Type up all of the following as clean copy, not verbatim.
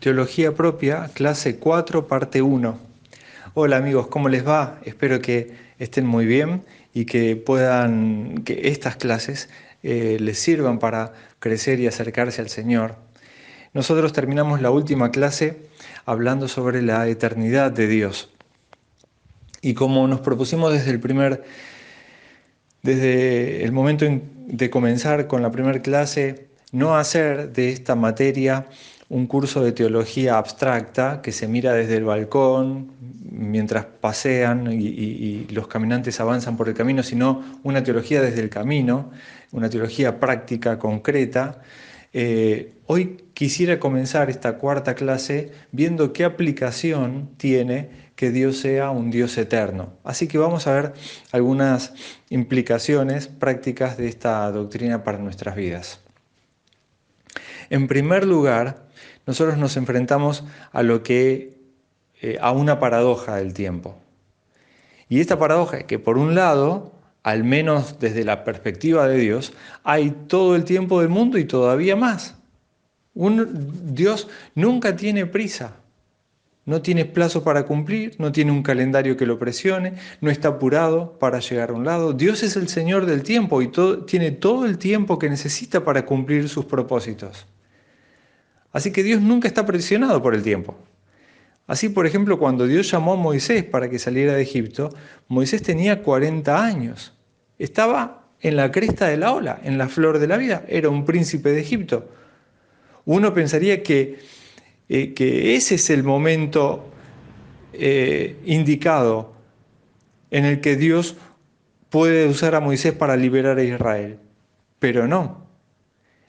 Teología propia, clase 4, parte 1. Hola amigos, ¿cómo les va? Espero que estén muy bien y que estas clases les sirvan para crecer y acercarse al Señor. Nosotros terminamos la última clase hablando sobre la eternidad de Dios. Y como nos propusimos desde el momento de comenzar con la primera clase, no hacer de esta materia un curso de teología abstracta que se mira desde el balcón mientras pasean y los caminantes avanzan por el camino, sino una teología desde el camino, una teología práctica, concreta. Hoy quisiera comenzar esta cuarta clase viendo qué aplicación tiene que Dios sea un Dios eterno. Así que vamos a ver algunas implicaciones prácticas de esta doctrina para nuestras vidas. En primer lugar, nosotros nos enfrentamos a una paradoja del tiempo. Y esta paradoja es que, por un lado, al menos desde la perspectiva de Dios, hay todo el tiempo del mundo y todavía más. Dios nunca tiene prisa, no tiene plazo para cumplir, no tiene un calendario que lo presione, no está apurado para llegar a un lado. Dios es el Señor del tiempo y tiene todo el tiempo que necesita para cumplir sus propósitos. Así que Dios nunca está presionado por el tiempo. Así, por ejemplo, cuando Dios llamó a Moisés para que saliera de Egipto, Moisés tenía 40 años. Estaba en la cresta de la ola, en la flor de la vida. Era un príncipe de Egipto. Uno pensaría que ese es el momento indicado en el que Dios puede usar a Moisés para liberar a Israel. Pero no.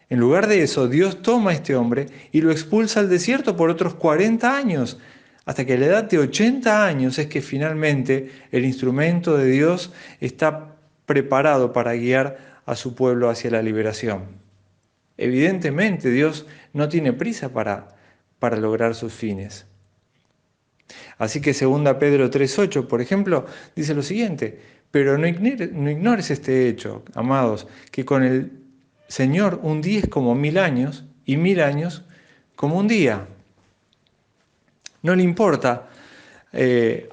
En lugar de eso, Dios toma a este hombre y lo expulsa al desierto por otros 40 años, hasta que a la edad de 80 años es que finalmente el instrumento de Dios está preparado para guiar a su pueblo hacia la liberación. Evidentemente, Dios no tiene prisa para lograr sus fines. Así que 2 Pedro 3:8, por ejemplo, dice lo siguiente: pero no ignores este hecho, amados, que con el Señor un día es como 1000 años y 1000 años como un día. No le importa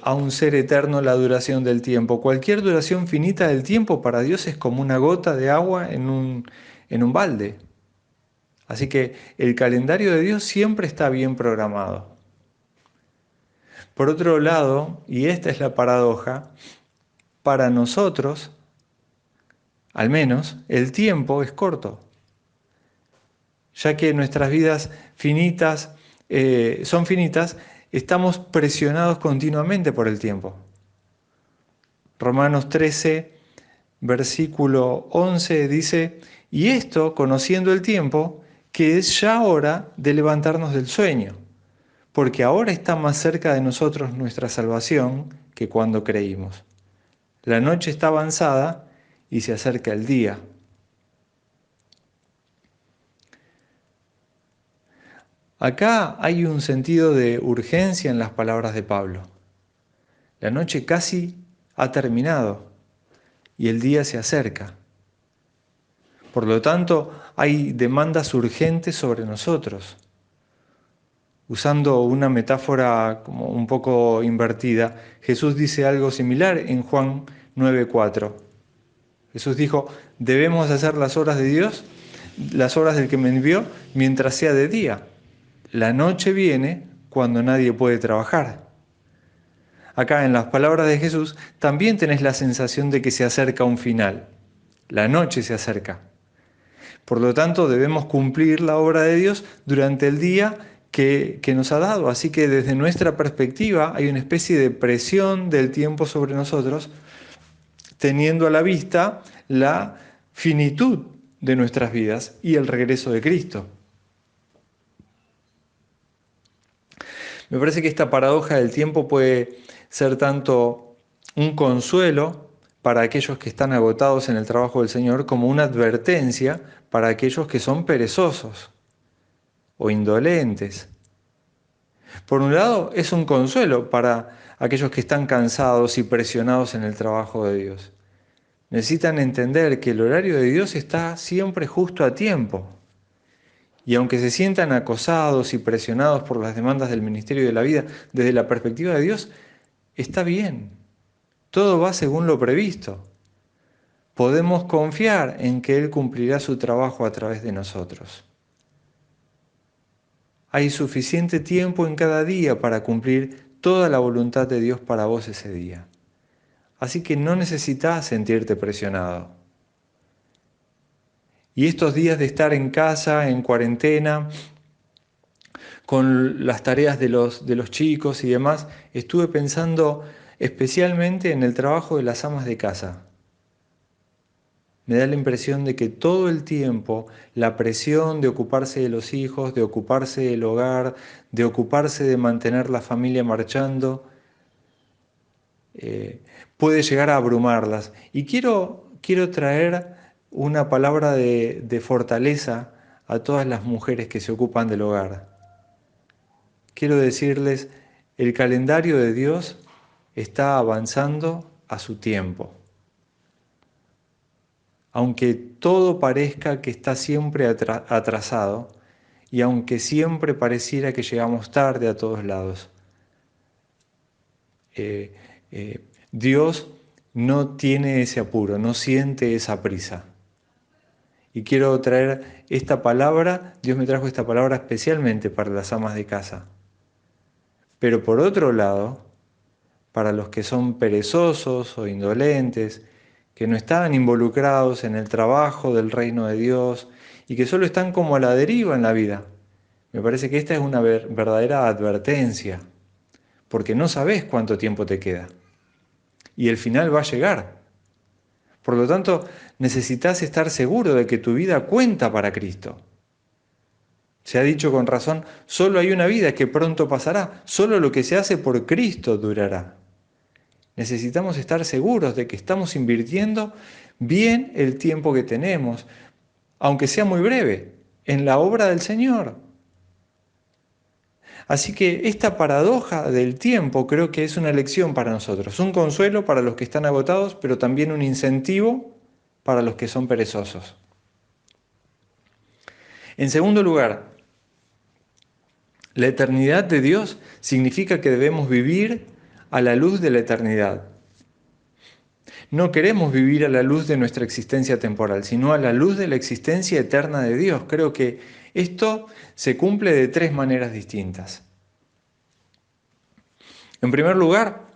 a un ser eterno la duración del tiempo. Cualquier duración finita del tiempo para Dios es como una gota de agua en un balde. Así que el calendario de Dios siempre está bien programado. Por otro lado, y esta es la paradoja, para nosotros, al menos, el tiempo es corto, ya que nuestras vidas son finitas, estamos presionados continuamente por el tiempo. Romanos 13, versículo 11 dice: y esto, conociendo el tiempo, que es ya hora de levantarnos del sueño, porque ahora está más cerca de nosotros nuestra salvación que cuando creímos. La noche está avanzada y se acerca el día. Acá hay un sentido de urgencia en las palabras de Pablo. La noche casi ha terminado y el día se acerca. Por lo tanto, hay demandas urgentes sobre nosotros. Usando una metáfora como un poco invertida, Jesús dice algo similar en Juan 9:4. Jesús dijo: debemos hacer las obras de Dios, las obras del que me envió, mientras sea de día. La noche viene cuando nadie puede trabajar. Acá en las palabras de Jesús también tenés la sensación de que se acerca un final. La noche se acerca. Por lo tanto, debemos cumplir la obra de Dios durante el día que nos ha dado. Así que desde nuestra perspectiva hay una especie de presión del tiempo sobre nosotros, teniendo a la vista la finitud de nuestras vidas y el regreso de Cristo. Me parece que esta paradoja del tiempo puede ser tanto un consuelo para aquellos que están agotados en el trabajo del Señor, como una advertencia para aquellos que son perezosos o indolentes. Por un lado, es un consuelo para aquellos que están cansados y presionados en el trabajo de Dios. Necesitan entender que el horario de Dios está siempre justo a tiempo Y aunque se sientan acosados y presionados por las demandas del ministerio de la vida, desde la perspectiva de Dios, está bien. Todo va según lo previsto. Podemos confiar en que Él cumplirá su trabajo a través de nosotros. Hay suficiente tiempo en cada día para cumplir toda la voluntad de Dios para vos ese día. Así que no necesitas sentirte presionado. Y estos días de estar en casa, en cuarentena, con las tareas de los chicos y demás, estuve pensando especialmente en el trabajo de las amas de casa. Me da la impresión de que todo el tiempo la presión de ocuparse de los hijos, de ocuparse del hogar, de ocuparse de mantener la familia marchando, puede llegar a abrumarlas. Y quiero traer una palabra de fortaleza a todas las mujeres que se ocupan del hogar. Quiero decirles, el calendario de Dios está avanzando a su tiempo. Aunque todo parezca que está siempre atrasado y aunque siempre pareciera que llegamos tarde a todos lados, eh, Dios no tiene ese apuro, no siente esa prisa. Y quiero traer esta palabra, Dios me trajo esta palabra especialmente para las amas de casa. Pero por otro lado, para los que son perezosos o indolentes, que no están involucrados en el trabajo del reino de Dios y que solo están como a la deriva en la vida. Me parece que esta es una verdadera advertencia, porque no sabes cuánto tiempo te queda y el final va a llegar. Por lo tanto, necesitas estar seguro de que tu vida cuenta para Cristo. Se ha dicho con razón, solo hay una vida que pronto pasará, solo lo que se hace por Cristo durará. Necesitamos estar seguros de que estamos invirtiendo bien el tiempo que tenemos, aunque sea muy breve, en la obra del Señor. Así que esta paradoja del tiempo creo que es una lección para nosotros, un consuelo para los que están agotados, pero también un incentivo para los que son perezosos. En segundo lugar, la eternidad de Dios significa que debemos vivir a la luz de la eternidad. No queremos vivir a la luz de nuestra existencia temporal, sino a la luz de la existencia eterna de Dios. Creo que esto se cumple de tres maneras distintas. En primer lugar,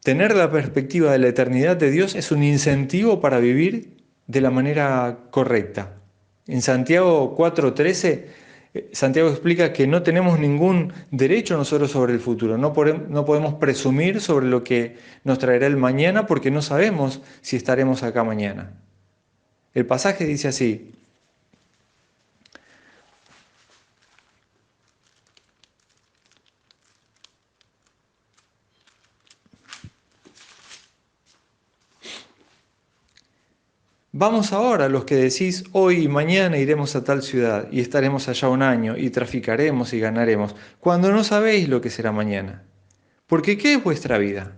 tener la perspectiva de la eternidad de Dios es un incentivo para vivir de la manera correcta. En Santiago 4:13, Santiago explica que no tenemos ningún derecho nosotros sobre el futuro, no podemos presumir sobre lo que nos traerá el mañana porque no sabemos si estaremos acá mañana. El pasaje dice así: vamos ahora los que decís, hoy y mañana iremos a tal ciudad y estaremos allá un año y traficaremos y ganaremos, cuando no sabéis lo que será mañana. Porque ¿qué es vuestra vida?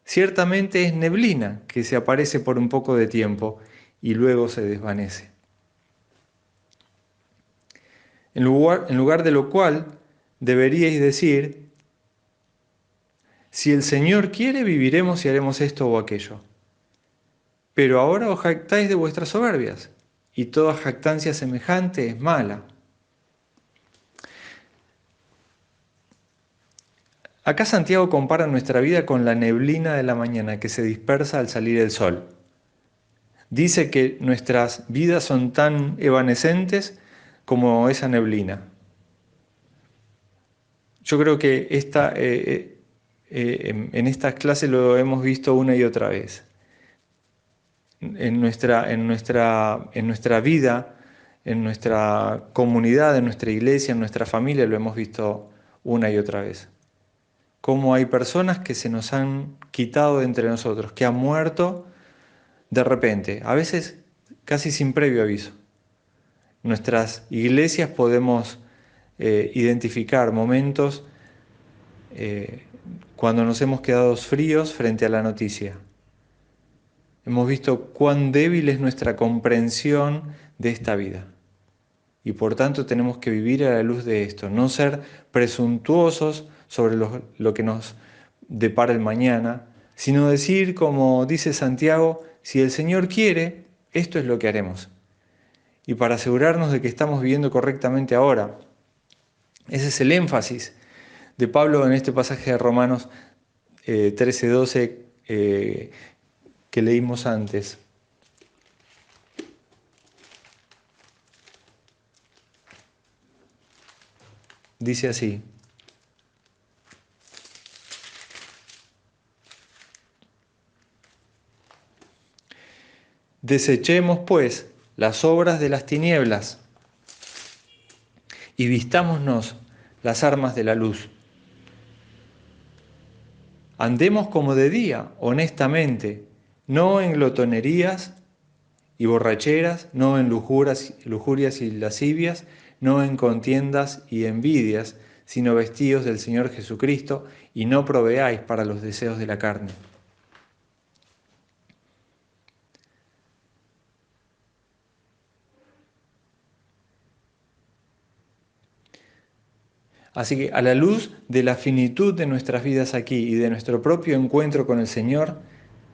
Ciertamente es neblina que se aparece por un poco de tiempo y luego se desvanece. En lugar de lo cual, deberíais decir, si el Señor quiere, viviremos y haremos esto o aquello. Pero ahora os jactáis de vuestras soberbias, y toda jactancia semejante es mala. Acá Santiago compara nuestra vida con la neblina de la mañana que se dispersa al salir el sol. Dice que nuestras vidas son tan evanescentes como esa neblina. Yo creo que en estas clases lo hemos visto una y otra vez. En nuestra vida, en nuestra comunidad, en nuestra iglesia, en nuestra familia, lo hemos visto una y otra vez. Cómo hay personas que se nos han quitado de entre nosotros, que han muerto de repente, a veces casi sin previo aviso. En nuestras iglesias podemos identificar momentos cuando nos hemos quedado fríos frente a la noticia. Hemos visto cuán débil es nuestra comprensión de esta vida. Y por tanto tenemos que vivir a la luz de esto, no ser presuntuosos sobre lo que nos depara el mañana, sino decir, como dice Santiago, si el Señor quiere, esto es lo que haremos. Y para asegurarnos de que estamos viviendo correctamente ahora, ese es el énfasis de Pablo en este pasaje de Romanos 13:12 que leímos antes. Dice así: desechemos pues las obras de las tinieblas y vistámonos las armas de la luz. Andemos como de día, honestamente, no en glotonerías y borracheras, no en lujurias y lascivias, no en contiendas y envidias, sino vestidos del Señor Jesucristo, y no proveáis para los deseos de la carne. Así que a la luz de la finitud de nuestras vidas aquí y de nuestro propio encuentro con el Señor,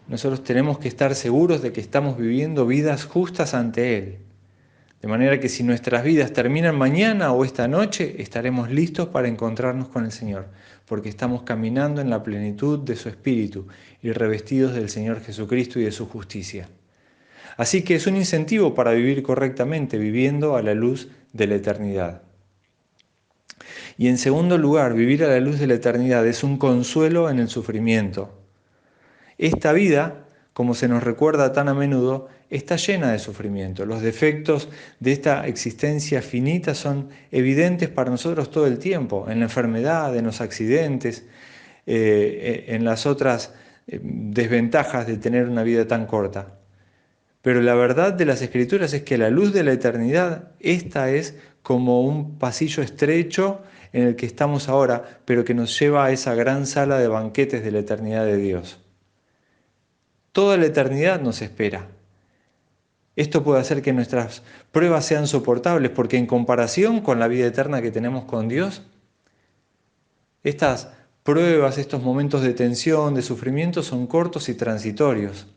nosotros tenemos que estar seguros de que estamos viviendo vidas justas ante Él. De manera que si nuestras vidas terminan mañana o esta noche, estaremos listos para encontrarnos con el Señor, porque estamos caminando en la plenitud de su Espíritu y revestidos del Señor Jesucristo y de su justicia. Así que es un incentivo para vivir correctamente, viviendo a la luz de la eternidad. Y en segundo lugar, vivir a la luz de la eternidad es un consuelo en el sufrimiento. Esta vida, como se nos recuerda tan a menudo, está llena de sufrimiento. Los defectos de esta existencia finita son evidentes para nosotros todo el tiempo, en la enfermedad, en los accidentes, en las otras desventajas de tener una vida tan corta. Pero la verdad de las Escrituras es que la luz de la eternidad, esta es como un pasillo estrecho en el que estamos ahora, pero que nos lleva a esa gran sala de banquetes de la eternidad de Dios. Toda la eternidad nos espera. Esto puede hacer que nuestras pruebas sean soportables, porque en comparación con la vida eterna que tenemos con Dios, estas pruebas, estos momentos de tensión, de sufrimiento, son cortos y transitorios.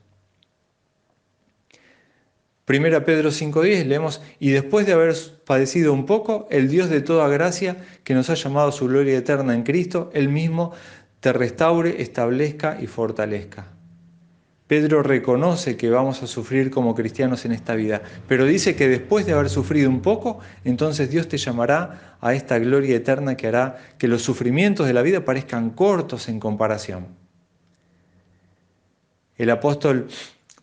1 Pedro 5:10 leemos: y después de haber padecido un poco, el Dios de toda gracia, que nos ha llamado a su gloria eterna en Cristo, Él mismo te restaure, establezca y fortalezca. Pedro reconoce que vamos a sufrir como cristianos en esta vida, pero dice que después de haber sufrido un poco, entonces Dios te llamará a esta gloria eterna que hará que los sufrimientos de la vida parezcan cortos en comparación. El apóstol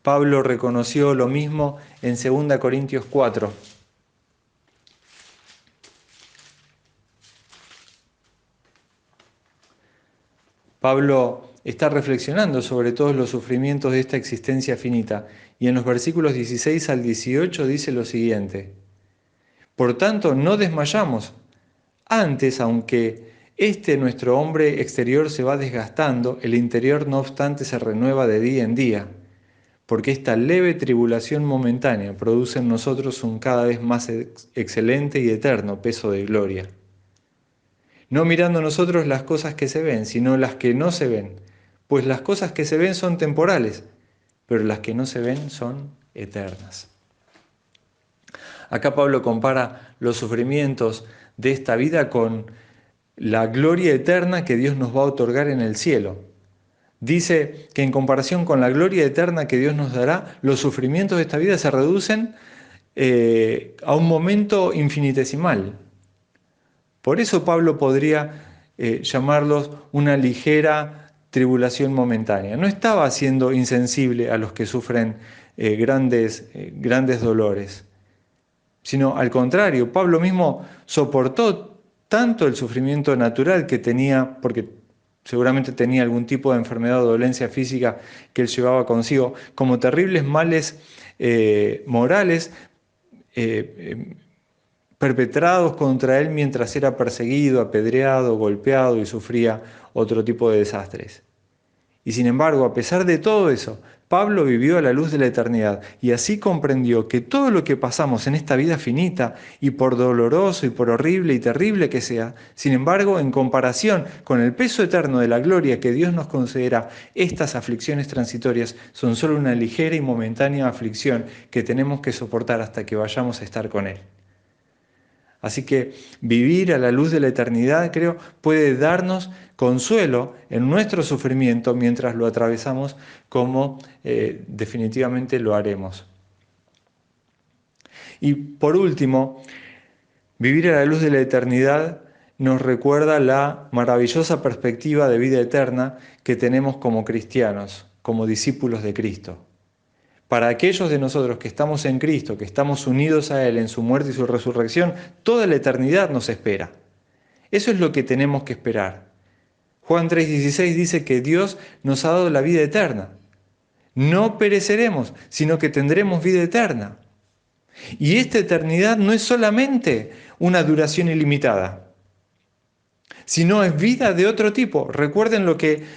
Pablo reconoció lo mismo en 2 Corintios 4. Pablo está reflexionando sobre todos los sufrimientos de esta existencia finita y en los versículos 16 al 18 dice lo siguiente: por tanto, no desmayamos. Antes, aunque nuestro hombre exterior se va desgastando, el interior no obstante se renueva de día en día, porque esta leve tribulación momentánea produce en nosotros un cada vez más excelente y eterno peso de gloria. No mirando nosotros las cosas que se ven, sino las que no se ven, pues las cosas que se ven son temporales, pero las que no se ven son eternas. Acá Pablo compara los sufrimientos de esta vida con la gloria eterna que Dios nos va a otorgar en el cielo. Dice que en comparación con la gloria eterna que Dios nos dará, los sufrimientos de esta vida se reducen a un momento infinitesimal. Por eso Pablo podría llamarlos una ligera tribulación momentánea. No estaba siendo insensible a los que sufren grandes dolores, sino al contrario, Pablo mismo soportó tanto el sufrimiento natural que tenía, porque seguramente tenía algún tipo de enfermedad o dolencia física que él llevaba consigo, como terribles males morales perpetrados contra él mientras era perseguido, apedreado, golpeado y sufría otro tipo de desastres. Y sin embargo, a pesar de todo eso, Pablo vivió a la luz de la eternidad y así comprendió que todo lo que pasamos en esta vida finita, y por doloroso y por horrible y terrible que sea, sin embargo, en comparación con el peso eterno de la gloria que Dios nos concederá, estas aflicciones transitorias son solo una ligera y momentánea aflicción que tenemos que soportar hasta que vayamos a estar con Él. Así que vivir a la luz de la eternidad, creo, puede darnos consuelo en nuestro sufrimiento mientras lo atravesamos, como definitivamente lo haremos. Y por último, vivir a la luz de la eternidad nos recuerda la maravillosa perspectiva de vida eterna que tenemos como cristianos, como discípulos de Cristo. Para aquellos de nosotros que estamos en Cristo, que estamos unidos a Él en su muerte y su resurrección, toda la eternidad nos espera. Eso es lo que tenemos que esperar. Juan 3:16 dice que Dios nos ha dado la vida eterna. No pereceremos, sino que tendremos vida eterna. Y esta eternidad no es solamente una duración ilimitada, sino es vida de otro tipo. Recuerden lo que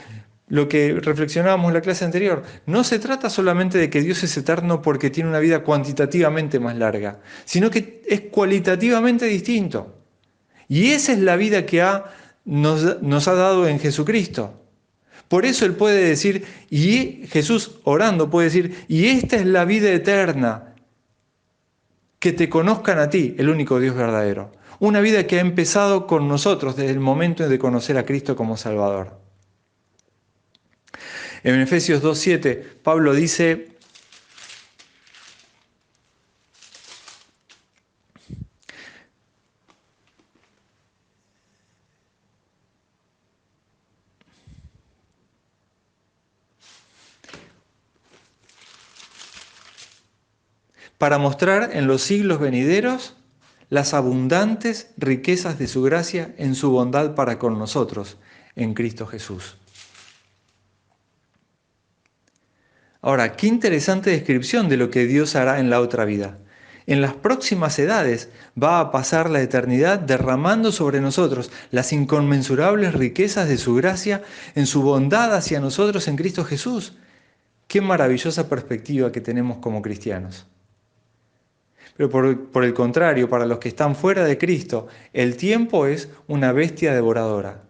reflexionábamos en la clase anterior. No se trata solamente de que Dios es eterno porque tiene una vida cuantitativamente más larga, sino que es cualitativamente distinto. Y esa es la vida que nos ha dado en Jesucristo. Por eso Él puede decir, y Jesús orando puede decir, y esta es la vida eterna, que te conozcan a ti, el único Dios verdadero. Una vida que ha empezado con nosotros desde el momento de conocer a Cristo como Salvador. En Efesios 2:7, Pablo dice, para mostrar en los siglos venideros las abundantes riquezas de su gracia en su bondad para con nosotros, en Cristo Jesús. Ahora, qué interesante descripción de lo que Dios hará en la otra vida. En las próximas edades va a pasar la eternidad derramando sobre nosotros las inconmensurables riquezas de su gracia en su bondad hacia nosotros en Cristo Jesús. Qué maravillosa perspectiva que tenemos como cristianos. Pero por el contrario, para los que están fuera de Cristo, el tiempo es una bestia devoradora.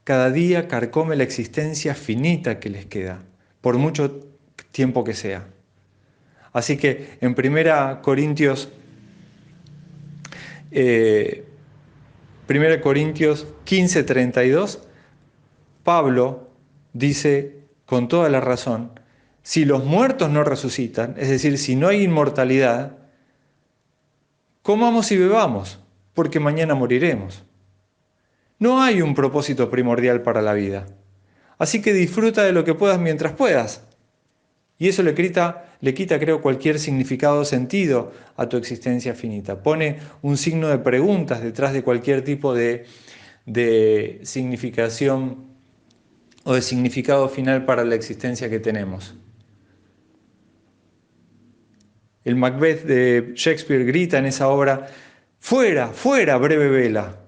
Cada día carcome la existencia finita que les queda, por mucho tiempo que sea. Así que en 1 Corintios 15:32, Pablo dice con toda la razón, si los muertos no resucitan, es decir, si no hay inmortalidad, comamos y bebamos, porque mañana moriremos. No hay un propósito primordial para la vida. Así que disfruta de lo que puedas mientras puedas. Y eso le quita, creo, cualquier significado o sentido a tu existencia finita. Pone un signo de preguntas detrás de cualquier tipo de significación o de significado final para la existencia que tenemos. El Macbeth de Shakespeare grita en esa obra, ¡fuera, fuera, breve vela!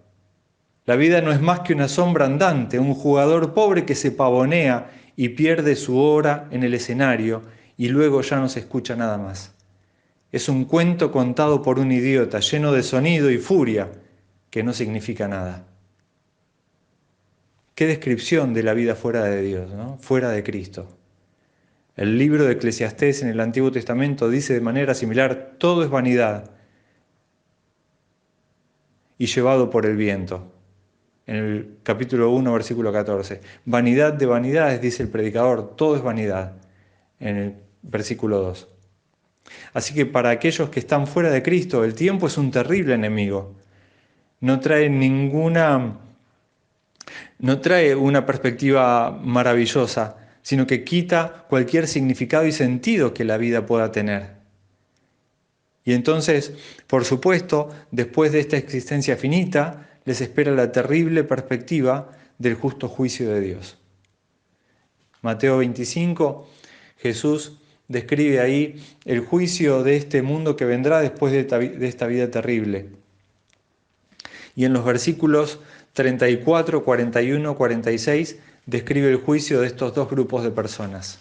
La vida no es más que una sombra andante, un jugador pobre que se pavonea y pierde su hora en el escenario y luego ya no se escucha nada más. Es un cuento contado por un idiota, lleno de sonido y furia, que no significa nada. Qué descripción de la vida fuera de Dios, ¿no? Fuera de Cristo. El libro de Eclesiastés en el Antiguo Testamento dice de manera similar, todo es vanidad y llevado por el viento. En el capítulo 1, versículo 14. Vanidad de vanidades, dice el predicador, todo es vanidad. En el versículo 2. Así que para aquellos que están fuera de Cristo, el tiempo es un terrible enemigo. No trae una perspectiva maravillosa, sino que quita cualquier significado y sentido que la vida pueda tener. Y entonces, por supuesto, después de esta existencia finita, les espera la terrible perspectiva del justo juicio de Dios. Mateo 25, Jesús describe ahí el juicio de este mundo que vendrá después de esta vida terrible. Y en los versículos 34, 41, 46 describe el juicio de estos dos grupos de personas.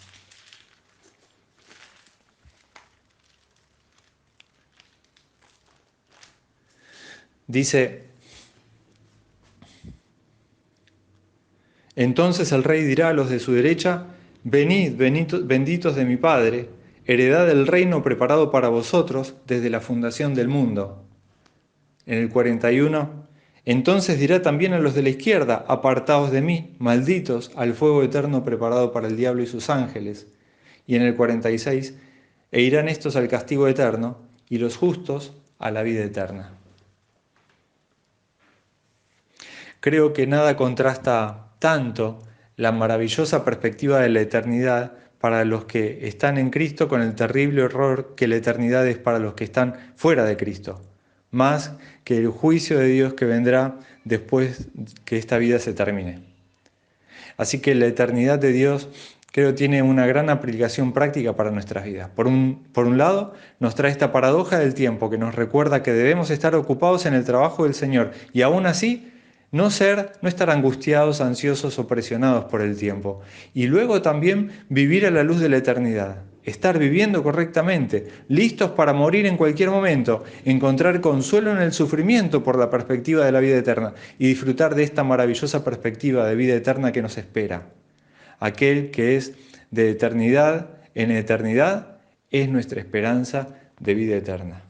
Dice: entonces el rey dirá a los de su derecha: venid, benditos de mi Padre, heredad del reino preparado para vosotros desde la fundación del mundo. En el 41, entonces dirá también a los de la izquierda: apartaos de mí, malditos, al fuego eterno preparado para el diablo y sus ángeles. Y en el 46, e irán estos al castigo eterno, y los justos a la vida eterna. Creo que nada contrasta tanto la maravillosa perspectiva de la eternidad para los que están en Cristo con el terrible horror que la eternidad es para los que están fuera de Cristo, más que el juicio de Dios que vendrá después que esta vida se termine. Así que la eternidad de Dios creo tiene una gran aplicación práctica para nuestras vidas. Por un lado, nos trae esta paradoja del tiempo que nos recuerda que debemos estar ocupados en el trabajo del Señor y aún así no estar angustiados, ansiosos o presionados por el tiempo. Y luego también vivir a la luz de la eternidad, estar viviendo correctamente, listos para morir en cualquier momento, encontrar consuelo en el sufrimiento por la perspectiva de la vida eterna y disfrutar de esta maravillosa perspectiva de vida eterna que nos espera. Aquel que es de eternidad en eternidad es nuestra esperanza de vida eterna.